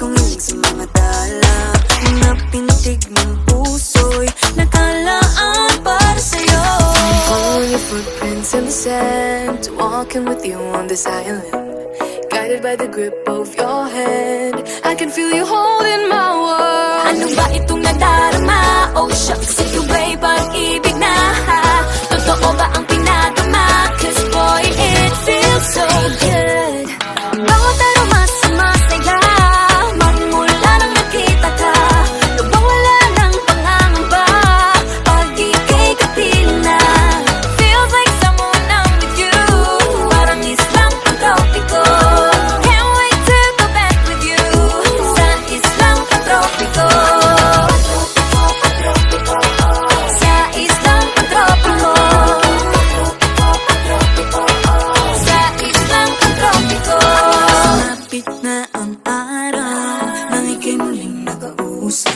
kong hilig sa mga tala, mga pintig ng puso'y nakalaan para sa'yo. Following your footprints in the sand, walking with you on this island, guided by the grip of your hand. I can feel you holding my world. Ano ba itong nadarama? Oh shucks, ito ba'y pag-ibig na? Totoo ba ang pinagama? Cause boy, it feels so good. Bawat aroma sumasaya, magmula nang nakita ka. Nawawala ng pangangamba pag ika'y kapiling na. Feels like someone I'm with you, parang islang pantropiko. Can't wait to go back with you sa islang pantropiko. Sa islang pantropiko. Sa islang pantropiko. Sumapit na ang araw nang ika'y muling nag-uusap.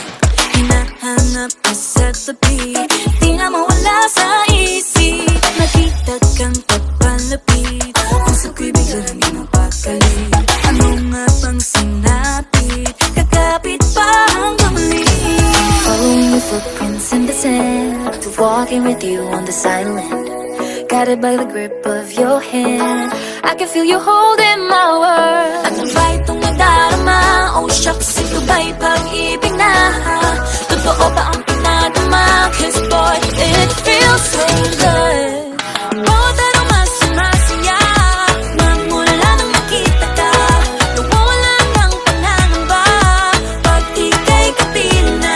Hinahanap ka sa tabi, di na mawala sa isip. Nakita kang papalapit, puso ko'y bigla lang di mapakali. Ano nga bang sinapit, kakapit pa hanggang muli. Following your footprints in the sand, to walking with you on this island, guided by the grip of your hand. I can feel you holding my world. Ano ba itong nadarama? Oh shucks, ito ba'y pag-ibig na? Totoo ba ang pinadama? Cause boy, it feels so good. Bawat aroma sumasaya, magmula nang makita ka. Nawawala ng pangangamba pag ika'y kapiling na.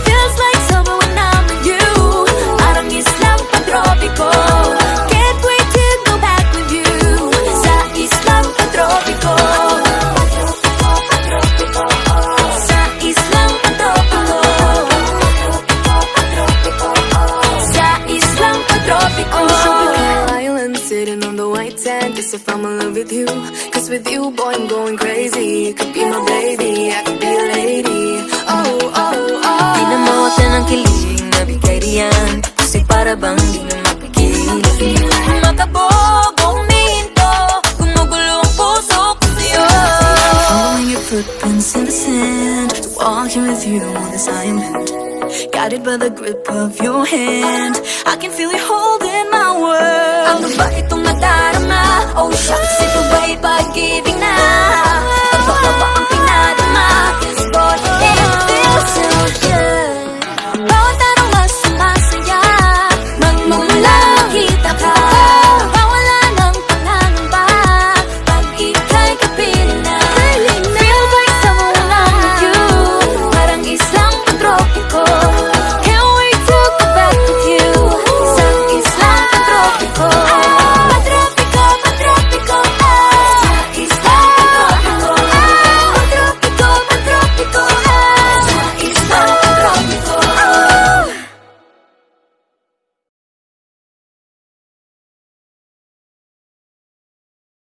Feels like summer when I'm with you, parang islang pantropiko. Can't wait to go back with you sa islang pantropiko. Sa islang pantropiko. Sa islang pantropiko. Island sitting on the white sand, guess if I'm in love with you. Cause with you, boy, I'm going crazy. You could be my baby, I could be a lady. Oh, oh, oh. Di na mawala ng kilig na bigay riyan, kasi para bang di na mapigil. Makabog o huminto, gumugulo ang puso ko sa'yo. Following your footprints in the sand, walking with you on this island, guided by the grip of your hand. I can feel you holding my world. Ano ba itong nadarama? Oh shucks, ito ba'y pag-ibig na? Totoo ba ang